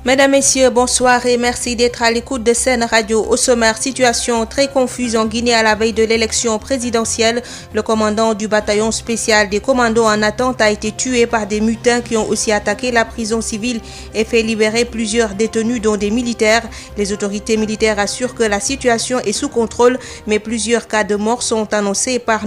Mesdames, Messieurs, bonsoir et merci d'être à l'écoute de Sen Radio. Au sommaire, situation très confuse en Guinée à la veille de l'élection présidentielle. Le commandant du bataillon spécial des commandos en attente a été tué par des mutins qui ont aussi attaqué la prison civile et fait libérer plusieurs détenus dont des militaires. Les autorités militaires assurent que la situation est sous contrôle, mais plusieurs cas de mort sont annoncés par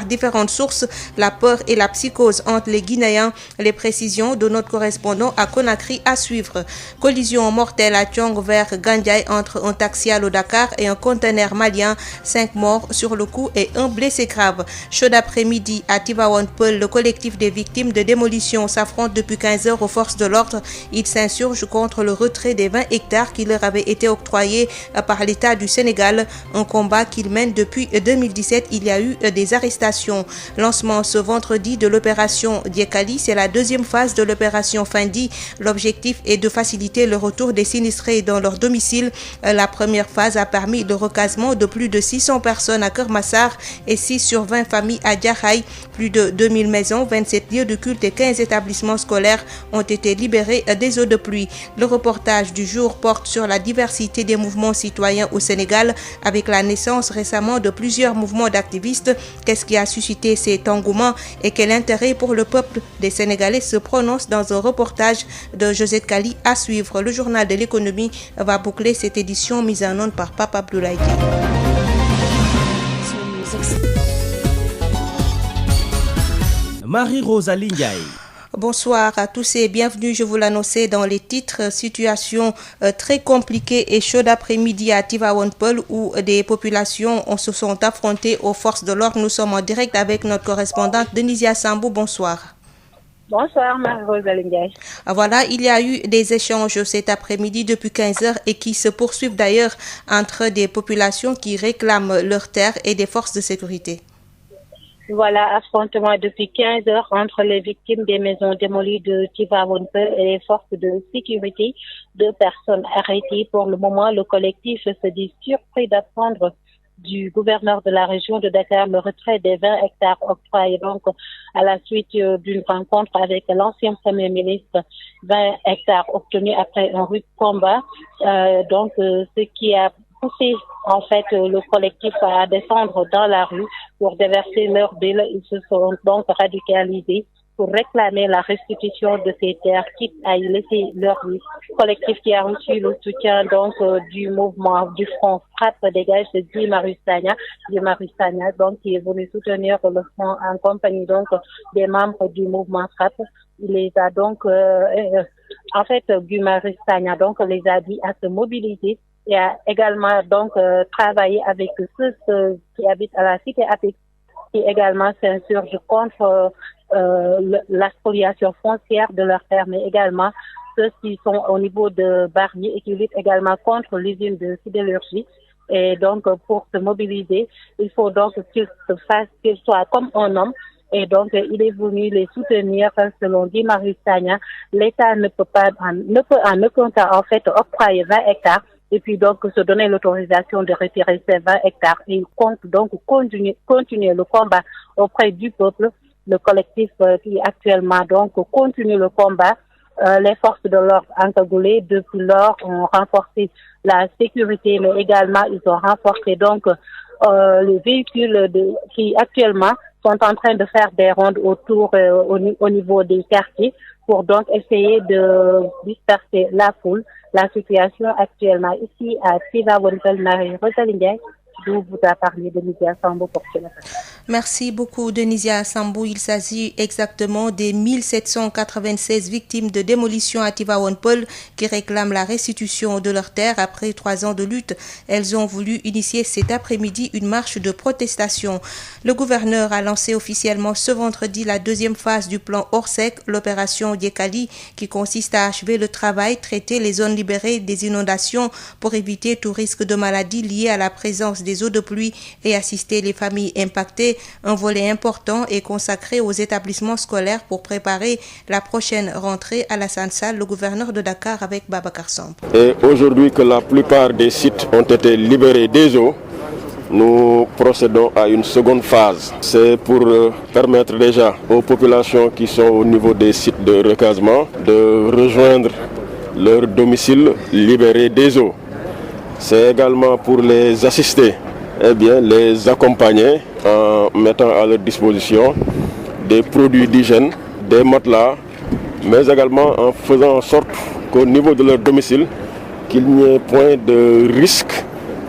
différentes sources. La peur et la psychose entre les Guinéens. Les précisions de notre correspondant à Conakry à suivre. Collision mortelle à Thiong vers Gandiaye entre un taxi à Dakar et un conteneur malien. 5 morts sur le coup et un blessé grave. Chaud d'après-midi à Tivaouane Peulh, le collectif des victimes de démolition s'affronte depuis 15 heures aux forces de l'ordre. Ils s'insurgent contre le retrait des 20 hectares qui leur avaient été octroyés par l'État du Sénégal. Un combat qu'ils mènent depuis 2017. Il y a eu des arrestations. Lancement ce vendredi de l'opération Diekali. C'est la deuxième phase de l'opération Fendi. L'objectif est de faciliter le retour des sinistrés dans leur domicile. La première phase a permis le recasement de plus de 600 personnes à Kermassar et 6 sur 20 familles à Diakhaï. Plus de 2000 maisons, 27 lieux de culte et 15 établissements scolaires ont été libérés des eaux de pluie. Le reportage du jour porte sur la diversité des mouvements citoyens au Sénégal avec la naissance récemment de plusieurs mouvements d'activistes. Qu'est-ce qui a suscité cet engouement et quel intérêt pour le peuple des Sénégalais se prononce dans un reportage de José Kali à suivre. Le journal de l'économie va boucler cette édition mise en onde par Papa Abdoulaye. Marie-Rosalie Ndiaye. Bonsoir à tous et bienvenue. Je vous l'annonçais dans les titres. Situation très compliquée et chaude après-midi à Tivaouane Peulh où des populations se sont affrontées aux forces de l'ordre. Nous sommes en direct avec notre correspondante Denisia Sambou. Bonsoir. Bonsoir, Marie-Rosalie Ndiaye. Voilà, il y a eu des échanges cet après-midi depuis 15 heures et qui se poursuivent d'ailleurs entre des populations qui réclament leurs terres et des forces de sécurité. Voilà, affrontement depuis 15 heures entre les victimes des maisons démolies de Tivaouane Peulh et les forces de sécurité. 2 personnes arrêtées. Pour le moment, le collectif se dit surpris d'apprendre du gouverneur de la région de Dakar le retrait des 20 hectares octroyés donc à la suite d'une rencontre avec l'ancien premier ministre. 20 hectares obtenus après un rude combat. Ce qui a poussé en fait le collectif à descendre dans la rue pour déverser leur bill. Ils se sont donc radicalisés pour réclamer la restitution de ces terres, quitte à y laisser leur vie. Collectif qui a reçu le soutien donc du mouvement du Front Frappe Dégage de Guy Marius Sagna, donc qui est venu soutenir le front en compagnie donc des membres du mouvement Frappe. Il les a donc Guy Marius Sagna donc les a dit à se mobiliser et a également donc travaillé avec ceux qui habitent à la cité Apix, qui également s'insurgent contre la spoliation foncière de leurs terres, mais également ceux qui sont au niveau de Barnier et qui luttent également contre l'usine de sidérurgie. Et donc, pour se mobiliser, il faut donc qu'ils soient comme un homme. Et donc, il est venu les soutenir selon Guy Marius Sagna. L'État ne peut en aucun cas, en fait, octroyer 20 hectares et puis donc se donner l'autorisation de retirer ces 20 hectares. Et il compte donc continuer le combat auprès du peuple. Le collectif qui actuellement donc continue le combat. Les forces de l'ordre encagoulées depuis lors ont renforcé la sécurité, mais également ils ont renforcé donc les véhicules qui actuellement sont en train de faire des rondes autour au niveau des quartiers pour donc essayer de disperser la foule. La situation actuellement ici à Tivaouane Peulh, Marie-Rosalie Ndiaye, d'où vous a parlé de Denisia Sambou pour cela. Merci beaucoup Denisia Sambou. Il s'agit exactement des 1796 victimes de démolition à Tivaouane Peulh qui réclament la restitution de leurs terres après 3 ans de lutte. Elles ont voulu initier cet après-midi une marche de protestation. Le gouverneur a lancé officiellement ce vendredi la deuxième phase du plan Orsec, l'opération Diekali, qui consiste à achever le travail, traiter les zones libérées des inondations pour éviter tout risque de maladie lié à la présence des eaux de pluie et assister les familles impactées. Un volet important est consacré aux établissements scolaires pour préparer la prochaine rentrée. à Alassane Sall, le gouverneur de Dakar, avec Babacar Samb. Et aujourd'hui que la plupart des sites ont été libérés des eaux, nous procédons à une seconde phase. C'est pour permettre déjà aux populations qui sont au niveau des sites de recasement de rejoindre leur domicile libéré des eaux. C'est également pour les assister, les accompagner en mettant à leur disposition des produits d'hygiène, des matelas, mais également en faisant en sorte qu'au niveau de leur domicile, qu'il n'y ait point de risque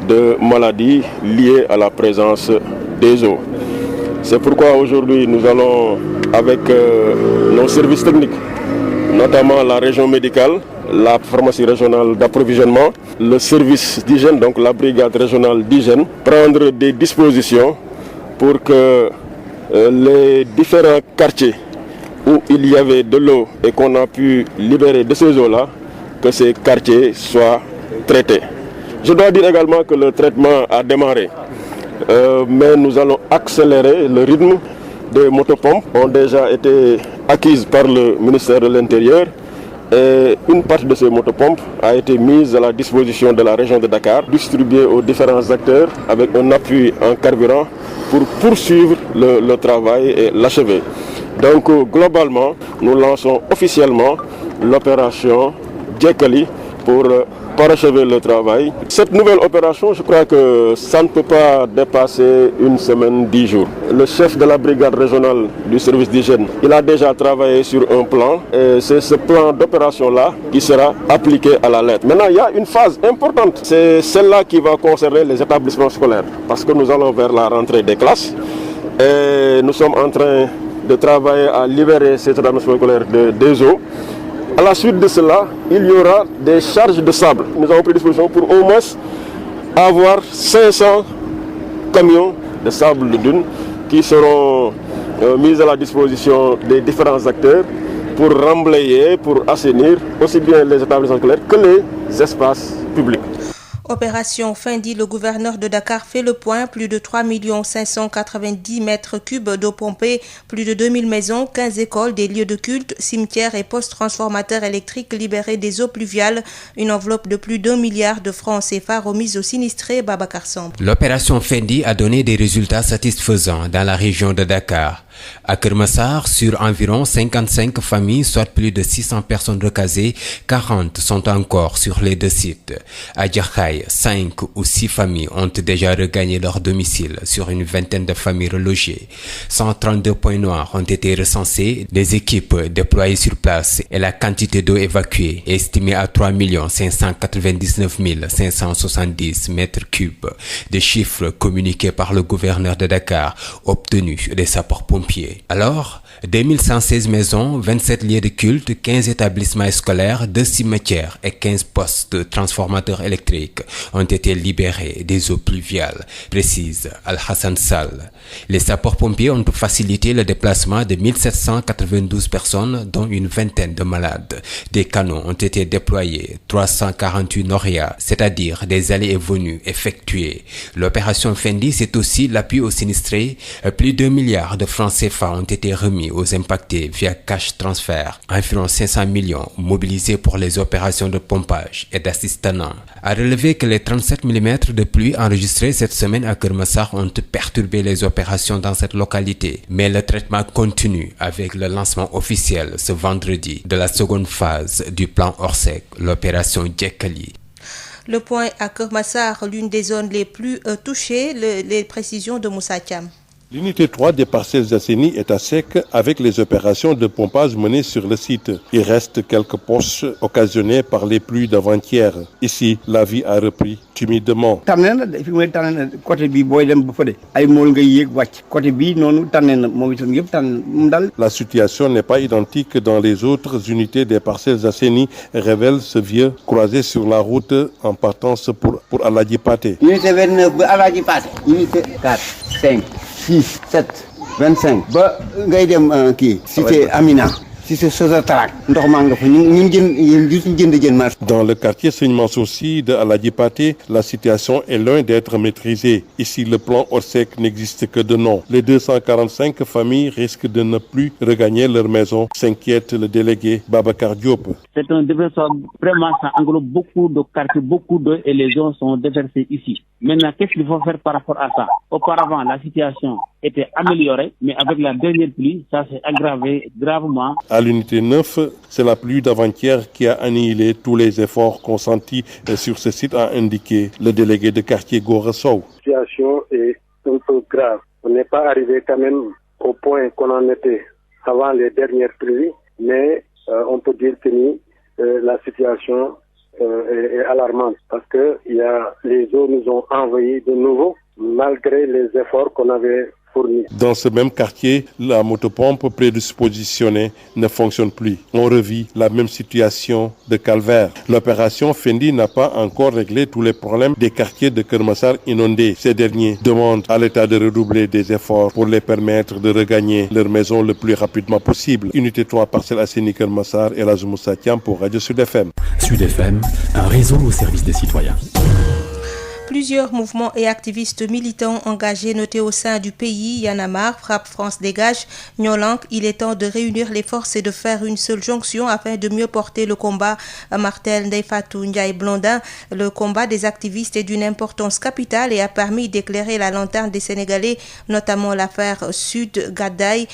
de maladies liées à la présence des eaux. C'est pourquoi aujourd'hui nous allons avec nos services techniques, notamment la région médicale, la pharmacie régionale d'approvisionnement, le service d'hygiène, donc la brigade régionale d'hygiène, prendre des dispositions pour que les différents quartiers où il y avait de l'eau et qu'on a pu libérer de ces eaux-là, que ces quartiers soient traités. Je dois dire également que le traitement a démarré, mais nous allons accélérer le rythme. Des motopompes ont déjà été acquises par le ministère de l'Intérieur et une partie de ces motopompes a été mise à la disposition de la région de Dakar, distribuée aux différents acteurs avec un appui en carburant pour poursuivre le travail et l'achever. Donc globalement, nous lançons officiellement l'opération Djekali pour parachever le travail. Cette nouvelle opération, je crois que ça ne peut pas dépasser une semaine, 10 jours. Le chef de la brigade régionale du service d'hygiène, il a déjà travaillé sur un plan et c'est ce plan d'opération-là qui sera appliqué à la lettre. Maintenant, il y a une phase importante, c'est celle-là qui va concerner les établissements scolaires parce que nous allons vers la rentrée des classes et nous sommes en train de travailler à libérer ces établissements scolaires des eaux. À la suite de cela, il y aura des charges de sable. Nous avons pris disposition pour au moins avoir 500 camions de sable de dune qui seront mis à la disposition des différents acteurs pour remblayer, pour assainir aussi bien les établissements scolaires que les espaces publics. Opération Fendi, le gouverneur de Dakar fait le point. Plus de 3 590 mètres cubes d'eau pompée, plus de 2000 maisons, 15 écoles, des lieux de culte, cimetières et postes transformateurs électriques libérés des eaux pluviales. Une enveloppe de plus d'1 milliard de francs CFA remise aux sinistrés. Babacar Samb. L'opération Fendi a donné des résultats satisfaisants dans la région de Dakar. À Keur Massar, sur environ 55 familles, soit plus de 600 personnes recasées, 40 sont encore sur les deux sites. À Djahaï, 5 ou 6 familles ont déjà regagné leur domicile sur une vingtaine de familles relogées. 132 points noirs ont été recensés, des équipes déployées sur place et la quantité d'eau évacuée est estimée à 3 599 570 mètres cubes. Des chiffres communiqués par le gouverneur de Dakar, obtenus des sapeurs-pompiers. Alors, 2116 maisons, 27 lieux de culte, 15 établissements scolaires, 2 cimetières et 15 postes transformateurs électriques ont été libérés des eaux pluviales, précise Al-Hassan Sall. Les sapeurs-pompiers ont facilité le déplacement de 1792 personnes, dont une vingtaine de malades. Des canons ont été déployés, 348 norias, c'est-à-dire des allées et venues effectuées. L'opération Fendi, c'est aussi l'appui aux sinistrés. Plus de 2 milliards de francs CFA ont été remis aux impactés via cash transfert. Environ 500 millions mobilisés pour les opérations de pompage et d'assistanat. À relever que les 37 mm de pluie enregistrés cette semaine à Keur Massar ont perturbé les opérations dans cette localité. Mais le traitement continue avec le lancement officiel ce vendredi de la seconde phase du plan Orsec, l'opération Djekali. Le point à Keur Massar, l'une des zones les plus touchées, les précisions de Moussa Thiam. L'unité 3 des Parcelles Assainies est à sec avec les opérations de pompage menées sur le site. Il reste quelques poches occasionnées par les pluies d'avant-hier. Ici, la vie a repris timidement. La situation n'est pas identique dans les autres unités des Parcelles Assainies, révèle ce vieux croisé sur la route en partance pour Aladji Paté. Unité 29 Aladji Paté. Unité 4, 5. 6, 7, 25 ba ngay dem kii cité Amina cité Sosatrac ndox maa nga fa ñun jënd Dans le quartier Serigne Mansour Sy de Aladji Paté, la situation est loin d'être maîtrisée. Ici, le plan Orsec n'existe que de nom. Les 245 familles risquent de ne plus regagner leur maison, s'inquiète le délégué Babacar Diop. C'est un déversement, vraiment, ça englobe beaucoup de quartiers, beaucoup d'eau et les gens sont déversés ici. Maintenant, qu'est-ce qu'il faut faire par rapport à ça? Auparavant, la situation était amélioré, mais avec la dernière pluie, ça s'est aggravé gravement. À l'unité 9, c'est la pluie d'avant-hier qui a annihilé tous les efforts consentis sur ce site, a indiqué le délégué de quartier Gora Sow. La situation est un peu grave. On n'est pas arrivé quand même au point qu'on en était avant les dernières pluies, mais on peut dire que la situation est alarmante parce que les eaux nous ont envahis de nouveau malgré les efforts qu'on avait fournis. Dans ce même quartier, la motopompe prédispositionnée ne fonctionne plus. On revit la même situation de calvaire. L'opération Fendi n'a pas encore réglé tous les problèmes des quartiers de Keur Massar inondés. Ces derniers demandent à l'État de redoubler des efforts pour les permettre de regagner leur maison le plus rapidement possible. Unité 3, Parcelles Assainies Keur Massar et la Moussa Thiam pour Radio Sud FM. Sud FM, un réseau au service des citoyens. Plusieurs mouvements et activistes militants engagés notés au sein du pays, Y en a marre, Frappe France Dégage, Nyolank, il est temps de réunir les forces et de faire une seule jonction afin de mieux porter le combat. Martel Ndeye Fatou Ndiaye Blondin, le combat des activistes est d'une importance capitale et a permis d'éclairer la lanterne des Sénégalais, notamment l'affaire Sud-Gadaye,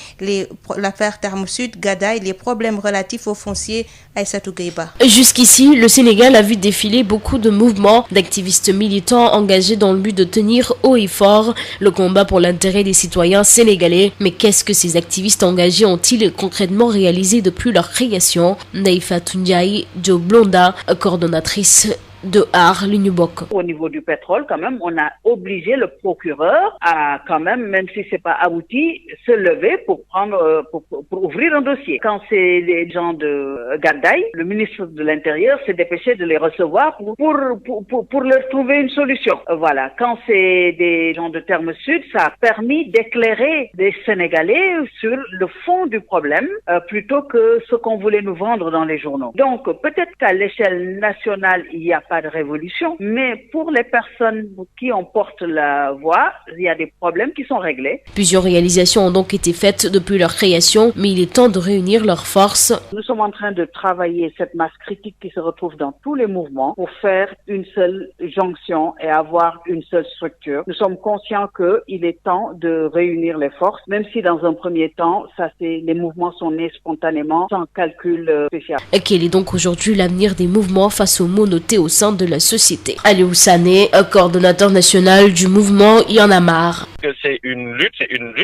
l'affaire Terme Sud-Gadaye, les problèmes relatifs aux fonciers. Aïssatou Gueiba. Jusqu'ici, le Sénégal a vu défiler beaucoup de mouvements d'activistes militants engagés dans le but de tenir haut et fort le combat pour l'intérêt des citoyens sénégalais. Mais qu'est-ce que ces activistes engagés ont-ils concrètement réalisé depuis leur création? Ndeye Fatou Ndiaye Blondin, coordonnatrice de Art L'Unibok. Au niveau du pétrole, quand même, on a obligé le procureur à, quand même si c'est pas abouti, se lever pour prendre, pour ouvrir un dossier. Quand c'est les gens de Gadaye, le ministre de l'Intérieur s'est dépêché de les recevoir pour leur trouver une solution. Voilà. Quand c'est des gens de Terme Sud, ça a permis d'éclairer les Sénégalais sur le fond du problème, plutôt que ce qu'on voulait nous vendre dans les journaux. Donc, peut-être qu'à l'échelle nationale, il y a pas de révolution, mais pour les personnes qui en portent la voix, il y a des problèmes qui sont réglés. Plusieurs réalisations ont donc été faites depuis leur création, mais il est temps de réunir leurs forces. Nous sommes en train de travailler cette masse critique qui se retrouve dans tous les mouvements pour faire une seule jonction et avoir une seule structure. Nous sommes conscients qu'il est temps de réunir les forces, même si dans un premier temps, les mouvements sont nés spontanément, sans calcul spécial. Et quel est donc aujourd'hui l'avenir des mouvements face aux mots notés au sein de la société? Aliou Sané, coordonnateur national du mouvement Y en a marre. C'est une lutte.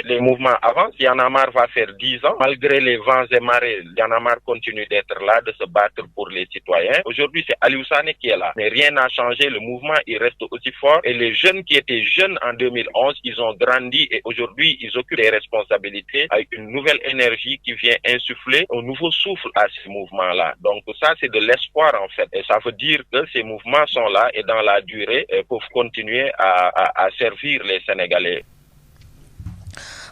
Les mouvements avancent. Y en a marre va faire 10 ans. Malgré les vents et marées, Y en a marre continue d'être là, de se battre pour les citoyens. Aujourd'hui, c'est Aliou Sané qui est là. Mais rien n'a changé. Le mouvement, il reste aussi fort. Et les jeunes qui étaient jeunes en 2011, ils ont grandi et aujourd'hui, ils occupent des responsabilités avec une nouvelle énergie qui vient insuffler un nouveau souffle à ces mouvements-là. Donc ça, c'est de l'espoir en fait. Et ça veut dire que ces mouvements sont là et dans la durée peuvent continuer à servir les Sénégalais.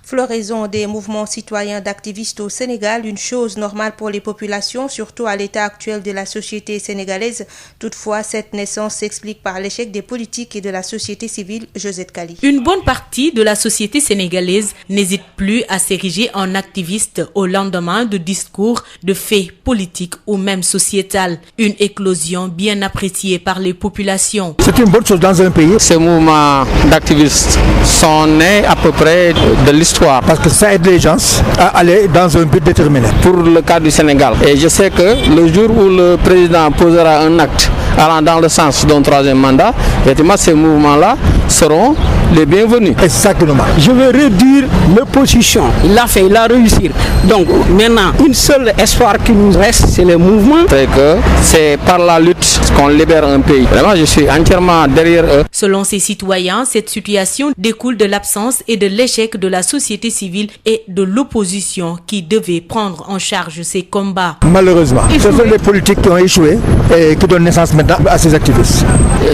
Floraison des mouvements citoyens d'activistes au Sénégal, une chose normale pour les populations, surtout à l'état actuel de la société sénégalaise. Toutefois, cette naissance s'explique par l'échec des politiques et de la société civile. Josette Kali. Une bonne partie de la société sénégalaise n'hésite plus à s'ériger en activiste au lendemain de discours, de faits politiques ou même sociétal. Une éclosion bien appréciée par les populations. C'est une bonne chose dans un pays. Ces mouvements d'activistes sont nés à peu près de l'histoire. Parce que ça aide les gens à aller dans un but déterminé. Pour le cas du Sénégal, et je sais que le jour où le président posera un acte allant dans le sens d'un troisième mandat, effectivement ces mouvements-là seront les bienvenus. Exactement. Je veux réduire mes positions. Il l'a fait, il a réussi. Donc maintenant, une seule espoir qui nous reste, c'est le mouvement. C'est que c'est par la lutte qu'on libère un pays. Vraiment, je suis entièrement derrière eux. Selon ces citoyens, cette situation découle de l'absence et de l'échec de la société civile et de l'opposition qui devait prendre en charge ces combats. Malheureusement, ce sont les politiques qui ont échoué et qui donnent naissance maintenant à ces activistes.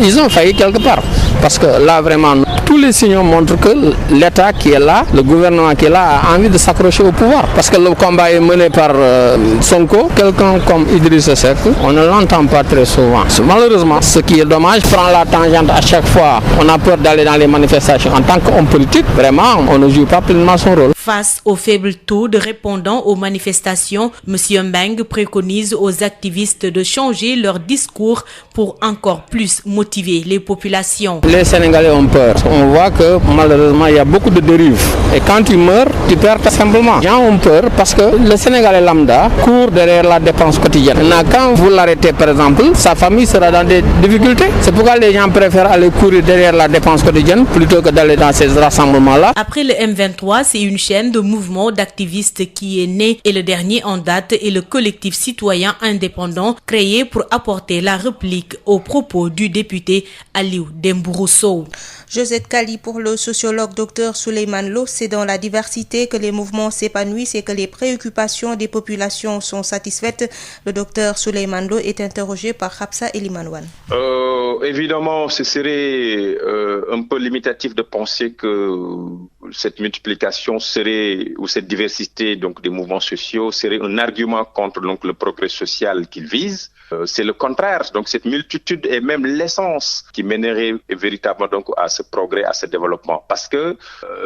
Ils ont failli quelque part. Parce que là, vraiment, tous les signaux montrent que l'État qui est là, le gouvernement qui est là, a envie de s'accrocher au pouvoir. Parce que le combat est mené par Sonko. Quelqu'un comme Idrissa Seck, on ne l'entend pas très souvent. Malheureusement, ce qui est dommage, prend la tangente à chaque fois. On a peur d'aller dans les manifestations. En tant qu'homme politique, vraiment, on ne joue pas pleinement son rôle. Face au faible taux de répondants aux manifestations, M. Mbeng préconise aux activistes de changer leur discours pour encore plus motiver les populations. Les Sénégalais ont peur. On voit que malheureusement il y a beaucoup de dérives. Et quand tu meurs, tu perds simplement. Les gens ont peur parce que le Sénégalais lambda court derrière la dépense quotidienne. Maintenant, quand vous l'arrêtez par exemple, sa famille sera dans des difficultés. C'est pourquoi les gens préfèrent aller courir derrière la dépense quotidienne plutôt que d'aller dans ces rassemblements-là. Après le M23, c'est une chaîne de mouvements d'activistes qui est née et le dernier en date est le collectif citoyen indépendant créé pour apporter la réplique aux propos du député Aliou Dembourou Sow. Josette Kali pour le sociologue Dr Souleymane Lo, c'est dans la diversité que les mouvements s'épanouissent et que les préoccupations des populations sont satisfaites. Le docteur Souleymane Lo est interrogé par Hapsa Elimanouane. Évidemment, ce serait un peu limitatif de penser que cette multiplication serait, ou cette diversité donc des mouvements sociaux serait un argument contre donc le progrès social qu'ils visent. C'est le contraire. Donc cette multitude est même l'essence qui mènerait véritablement donc à ce progrès, à ce développement. Parce que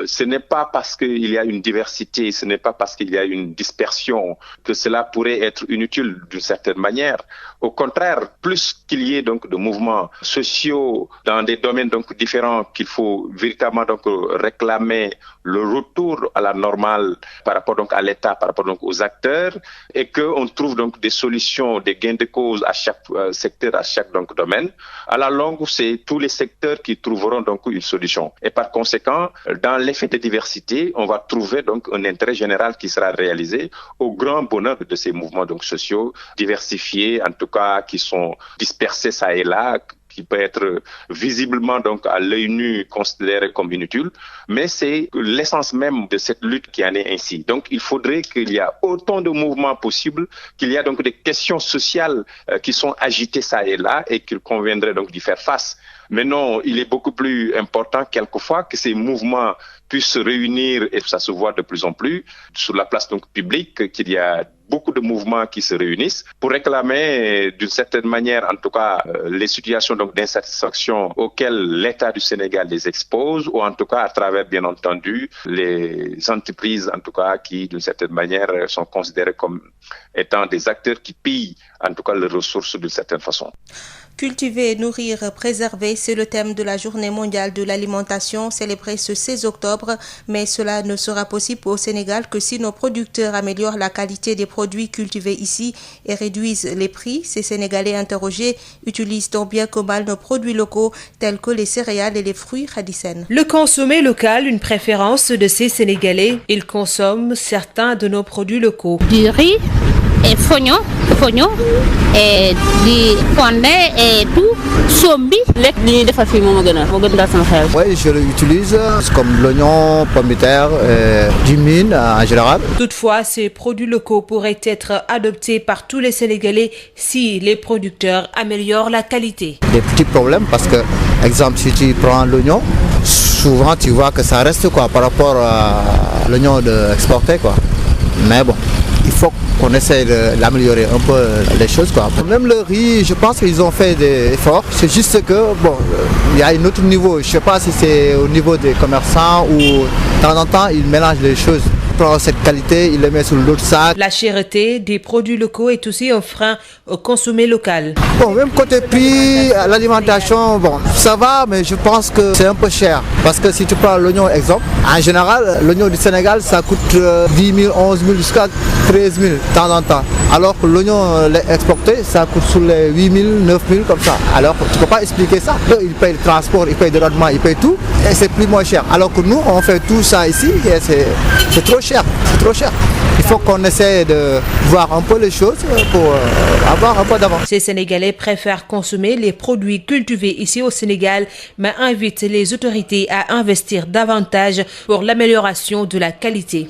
ce n'est pas parce qu'il y a une diversité, ce n'est pas parce qu'il y a une dispersion que cela pourrait être inutile d'une certaine manière. Au contraire, plus qu'il y ait donc de mouvements sociaux dans des domaines donc différents, qu'il faut véritablement donc réclamer le retour à la normale par rapport donc à l'État, par rapport donc aux acteurs, et qu'on trouve donc des solutions, des gains de cause à chaque secteur, à chaque donc domaine. À la longue, c'est tous les secteurs qui trouveront donc une solution. Et par conséquent, dans l'effet de diversité, on va trouver donc un intérêt général qui sera réalisé au grand bonheur de ces mouvements donc sociaux diversifiés, en tout cas qui sont dispersés ça et là, qui peut être visiblement donc à l'œil nu considéré comme inutile, mais c'est l'essence même de cette lutte qui en est ainsi. Donc il faudrait qu'il y ait autant de mouvements possibles, qu'il y a donc des questions sociales qui sont agitées ça et là et qu'il conviendrait donc d'y faire face. Mais non, il est beaucoup plus important quelquefois que ces mouvements puissent se réunir, et ça se voit de plus en plus sur la place donc publique, qu'il y a beaucoup de mouvements qui se réunissent pour réclamer d'une certaine manière, en tout cas, les situations donc d'insatisfaction auxquelles l'État du Sénégal les expose, ou en tout cas à travers, bien entendu, les entreprises, en tout cas, qui d'une certaine manière sont considérées comme étant des acteurs qui pillent, en tout cas, les ressources d'une certaine façon. Cultiver, nourrir, préserver, c'est le thème de la Journée mondiale de l'alimentation célébrée ce 16 octobre. Mais cela ne sera possible au Sénégal que si nos producteurs améliorent la qualité des produits cultivés ici et réduisent les prix. Ces Sénégalais interrogés utilisent tant bien que mal nos produits locaux tels que les céréales et les fruits radicènes. Le consommer local, une préférence de ces Sénégalais. Ils consomment certains de nos produits locaux. Du riz et fognon et du fondé et tout, sombi. Oui, je l'utilise comme l'oignon, pomme de terre, du mine en général. Toutefois, ces produits locaux pourraient être adoptés par tous les Sénégalais si les producteurs améliorent la qualité. Des petits problèmes parce que, exemple, si tu prends l'oignon, souvent tu vois que ça reste quoi par rapport à l'oignon exporté quoi. Mais bon, il faut qu'on essaie d'améliorer un peu les choses quoi. Même le riz, je pense qu'ils ont fait des efforts. C'est juste que bon, il y a un autre niveau. Je sais pas si c'est au niveau des commerçants ou de temps en temps ils mélangent les choses. Prend cette qualité, il les met sur l'autre sac. La cherté des produits locaux est aussi un frein au consommer local. Bon, même côté prix, l'alimentation, bon, ça va, mais je pense que c'est un peu cher. Parce que si tu prends l'oignon, exemple, en général, l'oignon du Sénégal, ça coûte 10 000, 11 000, jusqu'à 13 000 de temps en temps. Alors que l'oignon exporté, ça coûte sur les 8 000, 9 000, comme ça. Alors tu ne peux pas expliquer ça. Ils payent le transport, ils payent le rendement, ils payent tout, et c'est plus moins cher. Alors que nous, on fait tout ça ici, et c'est trop cher, c'est trop cher. Il faut qu'on essaie de voir un peu les choses pour avoir un peu d'avance. Ces Sénégalais préfèrent consommer les produits cultivés ici au Sénégal, mais invitent les autorités à investir davantage pour l'amélioration de la qualité.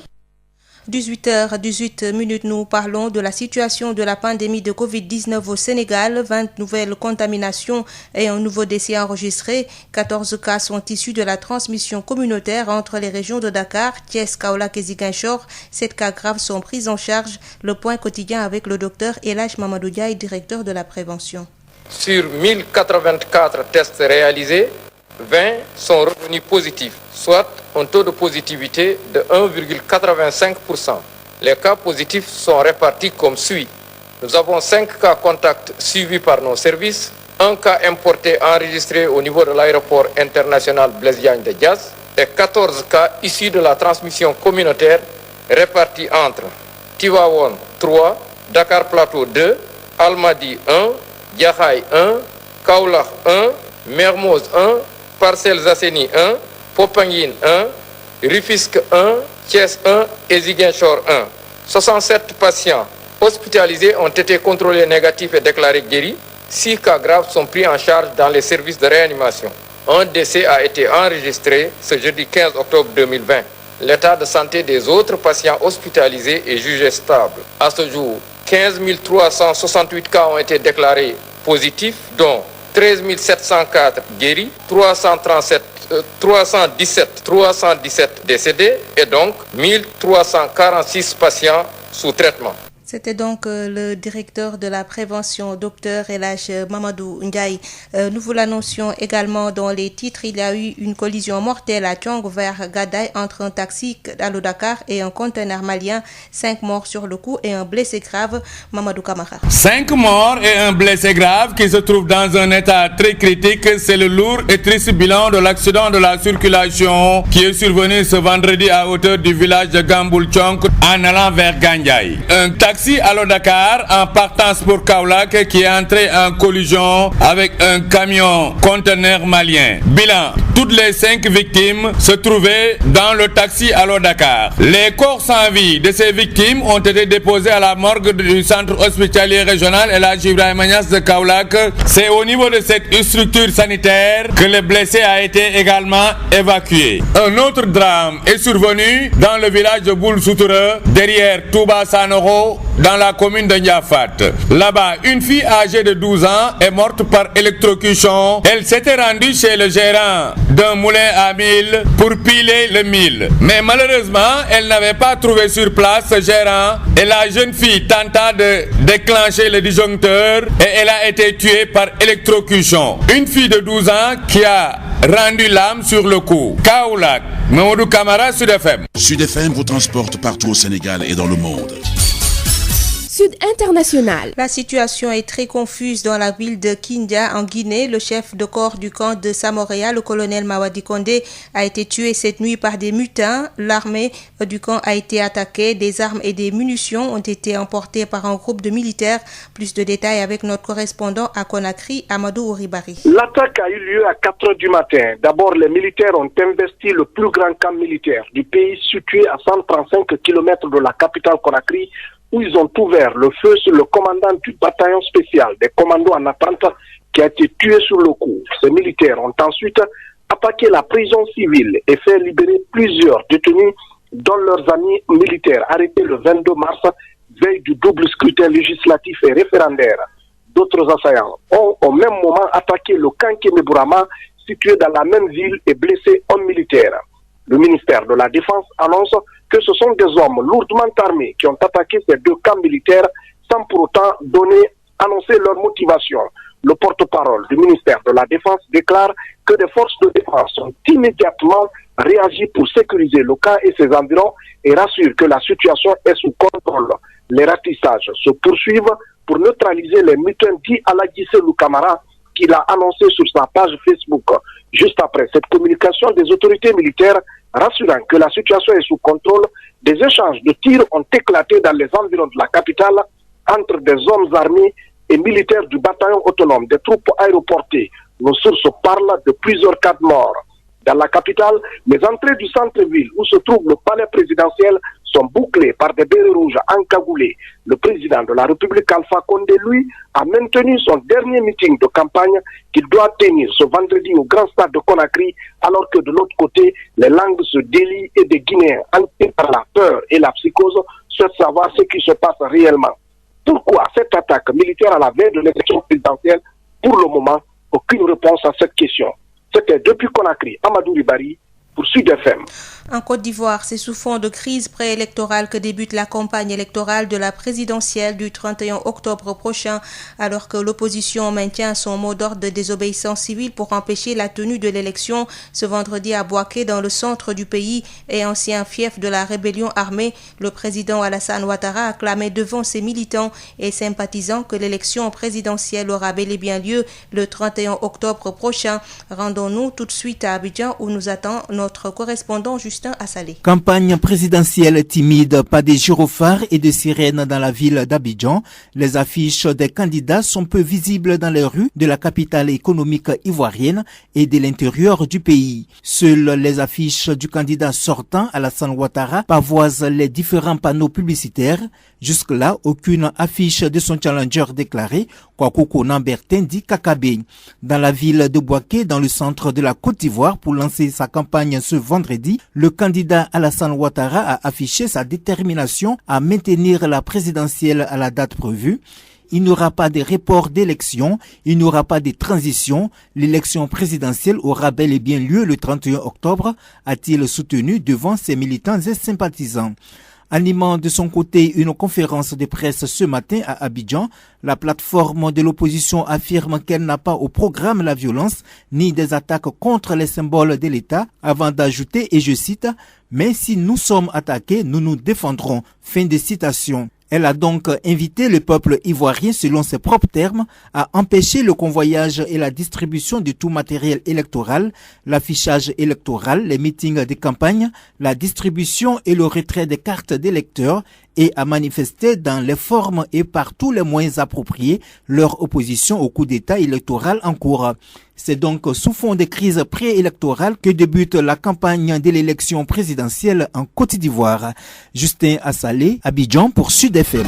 18h18, nous parlons de la situation de la pandémie de Covid-19 au Sénégal. 20 nouvelles contaminations et un nouveau décès enregistré. 14 cas sont issus de la transmission communautaire entre les régions de Dakar, Thiès, Kaolack et Ziguinchor. 7 cas graves sont pris en charge. Le point quotidien avec le docteur El Hadj Mamadou Ndiaye, directeur de la prévention. Sur 1084 tests réalisés, 20 sont revenus positifs, soit un taux de positivité de 1,85%. Les cas positifs sont répartis comme suit. Nous avons 5 cas contacts suivis par nos services, 1 cas importé enregistré au niveau de l'aéroport international Blaise Diagne de Diass et 14 cas issus de la transmission communautaire répartis entre Tivaouane 3, Dakar Plateau 2, Almadies 1, Jaxaay 1, Kaolack 1, Mermoz 1, Parcelles Assainies 1, Popenguine 1, Rufisque 1, Thiès 1 et Ziguinchor 1. 67 patients hospitalisés ont été contrôlés négatifs et déclarés guéris. 6 cas graves sont pris en charge dans les services de réanimation. Un décès a été enregistré ce jeudi 15 octobre 2020. L'état de santé des autres patients hospitalisés est jugé stable. À ce jour, 15 368 cas ont été déclarés positifs, dont 13 704 guéris, 317 décédés et donc 1346 patients sous traitement. C'était donc le directeur de la prévention, Dr El Hadj Mamadou Ndiaye. Nous vous l'annoncions également dans les titres. Il y a eu une collision mortelle à Thiong vers Gadaye entre un taxi Allo Dakar et un conteneur malien. 5 morts sur le coup et un blessé grave. Mamadou Camara. 5 morts et un blessé grave qui se trouvent dans un état très critique. C'est le lourd et triste bilan de l'accident de la circulation qui est survenu ce vendredi à hauteur du village de Gamboul Thiong en allant vers Gandiaye. Un taxi Allo Dakar en partance pour Kaolack qui est entré en collision avec un camion conteneur malien. Bilan, toutes les 5 victimes se trouvaient dans le taxi Allo Dakar. Les corps sans vie de ces victimes ont été déposés à la morgue du centre hospitalier régional El Hadj Ibrahima Niass de Kaolack. C'est au niveau de cette structure sanitaire que le blessé a été également évacué. Un autre drame est survenu dans le village de Boul Soutoura, derrière Touba Sanoro, dans la commune de Ndiafat. Là-bas, une fille âgée de 12 ans est morte par électrocution. Elle s'était rendue chez le gérant d'un moulin à mil pour piler le mil. Mais malheureusement, elle n'avait pas trouvé sur place ce gérant et la jeune fille tenta de déclencher le disjoncteur et elle a été tuée par électrocution. Une fille de 12 ans qui a rendu l'âme sur le coup. Kaolack, Mamadou Camara, Sud FM. Sud FM vous transporte partout au Sénégal et dans le monde. Sud International. La situation est très confuse dans la ville de Kindia en Guinée. Le chef de corps du camp de Samoréa, le colonel Mawadi Kondé, a été tué cette nuit par des mutins. L'armée du camp a été attaquée. Des armes et des munitions ont été emportées par un groupe de militaires. Plus de détails avec notre correspondant à Conakry, Amadou Ouribari. L'attaque a eu lieu à 4 h du matin. D'abord, les militaires ont investi le plus grand camp militaire du pays situé à 135 km de la capitale Conakry, où ils ont ouvert le feu sur le commandant du bataillon spécial des commandos en attente qui a été tué sur le coup. Ces militaires ont ensuite attaqué la prison civile et fait libérer plusieurs détenus, dont leurs amis militaires arrêtés le 22 mars, veille du double scrutin législatif et référendaire. D'autres assaillants ont au même moment attaqué le camp Kémébourama, situé dans la même ville, et blessé un militaire. Le ministère de la Défense annonce que ce sont des hommes lourdement armés qui ont attaqué ces 2 camps militaires sans pour autant annoncer leur motivation. Le porte-parole du ministère de la Défense déclare que des forces de défense ont immédiatement réagi pour sécuriser le camp et ses environs et rassure que la situation est sous contrôle. Les ratissages se poursuivent pour neutraliser les mutins dits à la Guissé Camara, qu'il a annoncé sur sa page Facebook. Juste après cette communication des autorités militaires rassurant que la situation est sous contrôle, des échanges de tirs ont éclaté dans les environs de la capitale entre des hommes armés et militaires du bataillon autonome des troupes aéroportées. Nos sources parlent de plusieurs cas de morts. Dans la capitale, les entrées du centre-ville où se trouve le palais présidentiel sont bouclées par des bérets rouges encagoulés. Le président de la République, Alpha Condé, lui, a maintenu son dernier meeting de campagne qu'il doit tenir ce vendredi au grand stade de Conakry, alors que de l'autre côté, les langues se délient et des Guinéens, hantés par la peur et la psychose, souhaitent savoir ce qui se passe réellement. Pourquoi cette attaque militaire à la veille de l'élection présidentielle? Pour le moment, aucune réponse à cette question. C'était depuis Conakry, Amadou Ribari, pour Sud FM. En Côte d'Ivoire, c'est sous fond de crise préélectorale que débute la campagne électorale de la présidentielle du 31 octobre prochain, alors que l'opposition maintient son mot d'ordre de désobéissance civile pour empêcher la tenue de l'élection ce vendredi à Bouaké, dans le centre du pays et ancien fief de la rébellion armée. Le président Alassane Ouattara a clamé devant ses militants et sympathisants que l'élection présidentielle aura bel et bien lieu le 31 octobre prochain. Rendons-nous tout de suite à Abidjan où nous attend notre correspondant Justin Assalé. Campagne présidentielle timide, pas de gyrophares et de sirènes dans la ville d'Abidjan. Les affiches des candidats sont peu visibles dans les rues de la capitale économique ivoirienne et de l'intérieur du pays. Seules les affiches du candidat sortant, Alassane Ouattara, pavoisent les différents panneaux publicitaires. Jusque-là, aucune affiche de son challenger déclaré, Kwakoko Nambertin dit Kakabe. Dans la ville de Bouaké, dans le centre de la Côte d'Ivoire, pour lancer sa campagne ce vendredi, le candidat Alassane Ouattara a affiché sa détermination à maintenir la présidentielle à la date prévue. Il n'y aura pas de report d'élection, il n'y aura pas de transition. L'élection présidentielle aura bel et bien lieu le 31 octobre, a-t-il soutenu devant ses militants et sympathisants. Animant de son côté une conférence de presse ce matin à Abidjan, la plateforme de l'opposition affirme qu'elle n'a pas au programme la violence ni des attaques contre les symboles de l'État, avant d'ajouter, et je cite, « Mais si nous sommes attaqués, nous nous défendrons ». Fin de citation. Elle a donc invité le peuple ivoirien, selon ses propres termes, à empêcher le convoyage et la distribution de tout matériel électoral, l'affichage électoral, les meetings de campagne, la distribution et le retrait des cartes d'électeurs et à manifester dans les formes et par tous les moyens appropriés leur opposition au coup d'État électoral en cours. C'est donc sous fond de crise préélectorale que débute la campagne de l'élection présidentielle en Côte d'Ivoire. Justin Assalé, Abidjan pour Sud FM.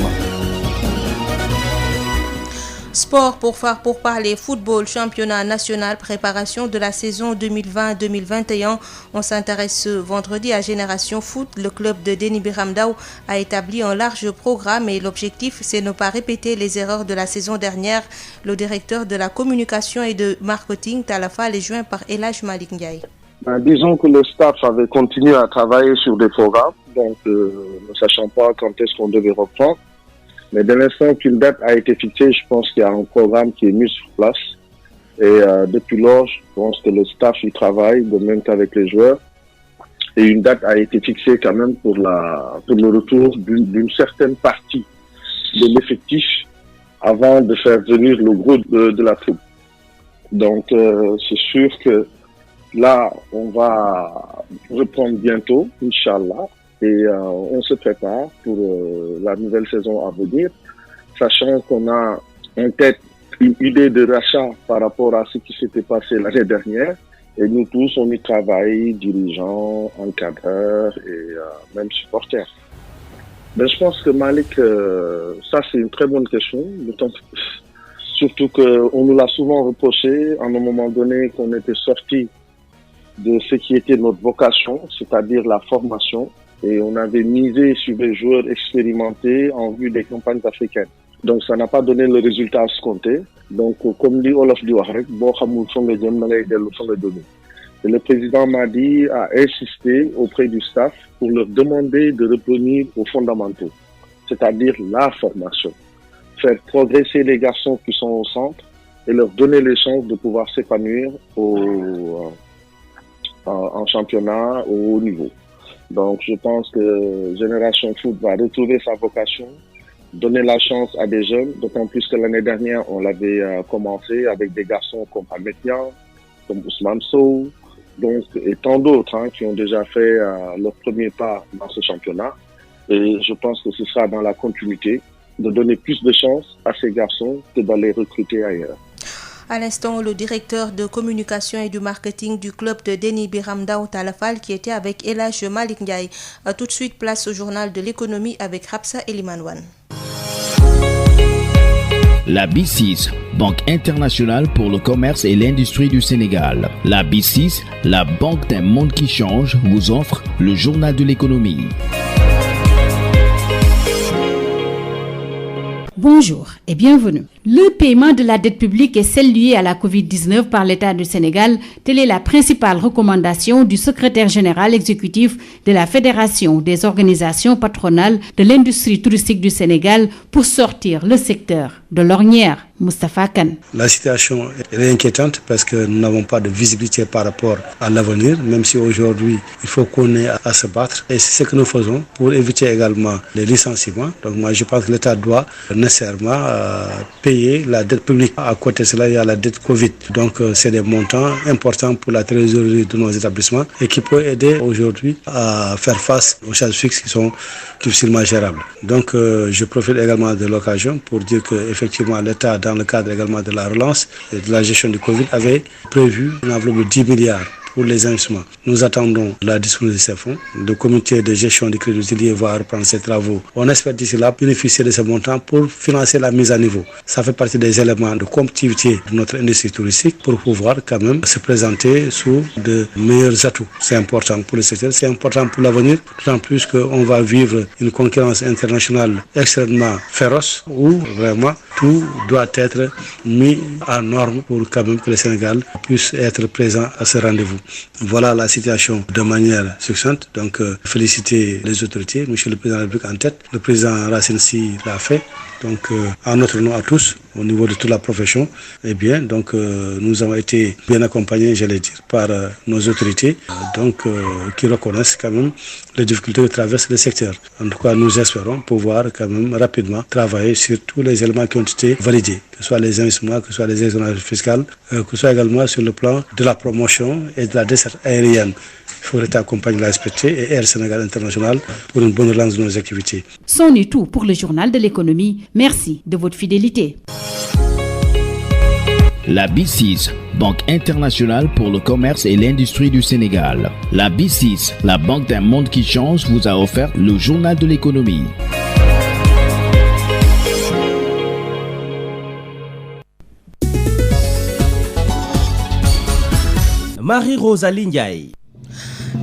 Sport pour parler football, championnat national, préparation de la saison 2020-2021. On s'intéresse ce vendredi à Génération Foot. Le club de Denis Biramdao a établi un large programme et l'objectif, c'est ne pas répéter les erreurs de la saison dernière. Le directeur de la communication et de marketing, Talafa, est joint par Elhaj Malik Ndiaye. Disons que le staff avait continué à travailler sur des programmes, donc ne sachant pas quand est-ce qu'on devait reprendre. Mais dès l'instant qu'une date a été fixée, je pense qu'il y a un programme qui est mis sur place. Et depuis lors, je pense que le staff y travaille, de même qu'avec les joueurs. Et une date a été fixée quand même pour le retour d'une certaine partie de l'effectif avant de faire venir le gros de la troupe. Donc c'est sûr que là, on va reprendre bientôt, Inch'Allah. Et on se prépare pour la nouvelle saison à venir, sachant qu'on a en tête une idée de rachat par rapport à ce qui s'était passé l'année dernière. Et nous tous, on y travaille, dirigeants, encadreurs et même supporters. Mais je pense que Malik, ça c'est une très bonne question. Surtout qu'on nous l'a souvent reproché à un moment donné qu'on était sorti de ce qui était notre vocation, c'est-à-dire la formation. Et on avait misé sur des joueurs expérimentés en vue des campagnes africaines. Donc ça n'a pas donné le résultat escompté. Donc comme dit Olaf Diwarek, et le président Madi a insisté auprès du staff pour leur demander de revenir aux fondamentaux, c'est-à-dire la formation. Faire progresser les garçons qui sont au centre et leur donner les chances de pouvoir s'épanouir en championnat au haut niveau. Donc je pense que Génération Foot va retrouver sa vocation, donner la chance à des jeunes, d'autant plus que l'année dernière on l'avait commencé avec des garçons comme Ametian, comme Ousmane Sow, donc, et tant d'autres qui ont déjà fait leur premier pas dans ce championnat. Et je pense que ce sera dans la continuité de donner plus de chance à ces garçons que d'aller recruter ailleurs. À l'instant, le directeur de communication et du marketing du club de Denis Biramdao Talafal qui était avec Elhaj Malik Ndiaye. Tout de suite, place au journal de l'économie avec Rapsa Elimanouane. La B6, Banque internationale pour le commerce et l'industrie du Sénégal. La B6, la banque d'un monde qui change, vous offre le journal de l'économie. Bonjour et bienvenue. Le paiement de la dette publique et celle liée à la Covid-19 par l'État du Sénégal, telle est la principale recommandation du secrétaire général exécutif de la Fédération des organisations patronales de l'industrie touristique du Sénégal pour sortir le secteur de l'ornière. Moustapha Kane. La situation est inquiétante parce que nous n'avons pas de visibilité par rapport à l'avenir, même si aujourd'hui il faut qu'on ait à se battre. Et c'est ce que nous faisons pour éviter également les licenciements. Donc moi je pense que l'État doit nécessairement payer la dette publique. À côté de cela, il y a la dette Covid. Donc c'est des montants importants pour la trésorerie de nos établissements et qui peut aider aujourd'hui à faire face aux charges fixes qui sont difficilement gérables. Donc je profite également de l'occasion pour dire que effectivement l'État, dans le cadre également de la relance et de la gestion du Covid, avait prévu une enveloppe de 10 milliards pour les investissements. Nous attendons la disponibilité de ces fonds. Le comité de gestion du crédit hôtelier va reprendre ses travaux. On espère d'ici là bénéficier de ce montant pour financer la mise à niveau. Ça fait partie des éléments de compétitivité de notre industrie touristique pour pouvoir quand même se présenter sous de meilleurs atouts. C'est important pour le secteur, c'est important pour l'avenir, d'autant plus qu'on va vivre une concurrence internationale extrêmement féroce où vraiment tout doit être mis en norme pour quand même que le Sénégal puisse être présent à ce rendez-vous. Voilà la situation de manière succincte. Donc féliciter les autorités, Monsieur le Président de la République en tête. Le Président Racine Sy l'a fait. Donc en notre nom à tous, au niveau de toute la profession, eh bien, donc nous avons été bien accompagnés, j'allais dire, par nos autorités, qui reconnaissent quand même les difficultés que traverse le secteur. En tout cas, nous espérons pouvoir quand même rapidement travailler sur tous les éléments qui ont été validés, que ce soit les investissements, que ce soit les exonérations fiscales, que ce soit également sur le plan de la promotion et de la desserte aérienne. Il faudrait accompagner la SPT et Air Sénégal International pour une bonne relance de nos activités. C'en est tout pour le journal de l'économie. Merci de votre fidélité. La B6, Banque internationale pour le commerce et l'industrie du Sénégal. La B6, la banque d'un monde qui change, vous a offert le journal de l'économie. Marie-Rosalie Ndiaye.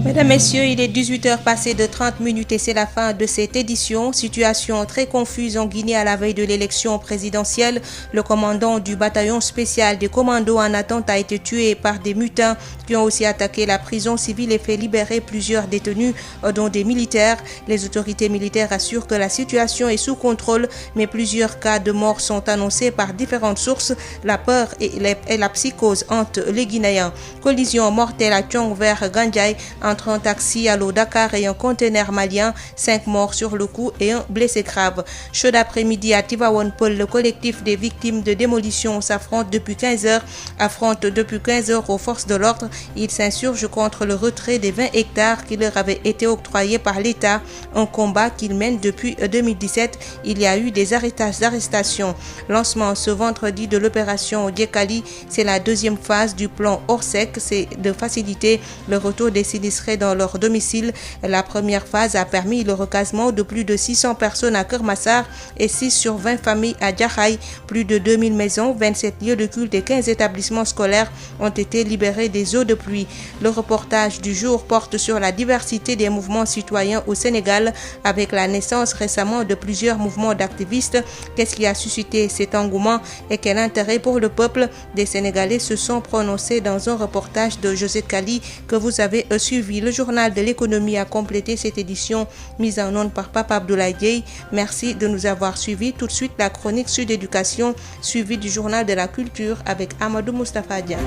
Mesdames, Messieurs, il est 18h passé de 30 minutes et c'est la fin de cette édition. Situation très confuse en Guinée à la veille de l'élection présidentielle. Le commandant du bataillon spécial des commandos en attente a été tué par des mutins qui ont aussi attaqué la prison civile et fait libérer plusieurs détenus, dont des militaires. Les autorités militaires assurent que la situation est sous contrôle, mais plusieurs cas de mort sont annoncés par différentes sources. La peur et la psychose hantent les Guinéens. Collision mortelle à Thiong vers Gandiaye entre un taxi à l'eau Dakar et un conteneur malien, 5 morts sur le coup et un blessé grave. Chaud d'après-midi à Tivaouane Peulh, le collectif des victimes de démolition s'affronte depuis 15 heures aux forces de l'ordre. Ils s'insurgent contre le retrait des 20 hectares qui leur avaient été octroyés par l'État, un combat qu'ils mènent depuis 2017. Il y a eu des arrestations. Lancement ce vendredi de l'opération Djekali, c'est la deuxième phase du plan Orsec, c'est de faciliter le retour des sinistrés dans leur domicile. La première phase a permis le recasement de plus de 600 personnes à Kermassar et 6 sur 20 familles à Djahaï. Plus de 2000 maisons, 27 lieux de culte et 15 établissements scolaires ont été libérés des eaux de pluie. Le reportage du jour porte sur la diversité des mouvements citoyens au Sénégal avec la naissance récemment de plusieurs mouvements d'activistes. Qu'est-ce qui a suscité cet engouement et quel intérêt pour le peuple? Des Sénégalais se sont prononcés dans un reportage de José Kali que vous avez suivi. Le journal de l'économie a complété cette édition mise en onde par Papa Abdoulaye Dieye. Merci de nous avoir suivis. Tout de suite, la chronique Sud Éducation, suivie du journal de la culture avec Amadou Moustapha Dia.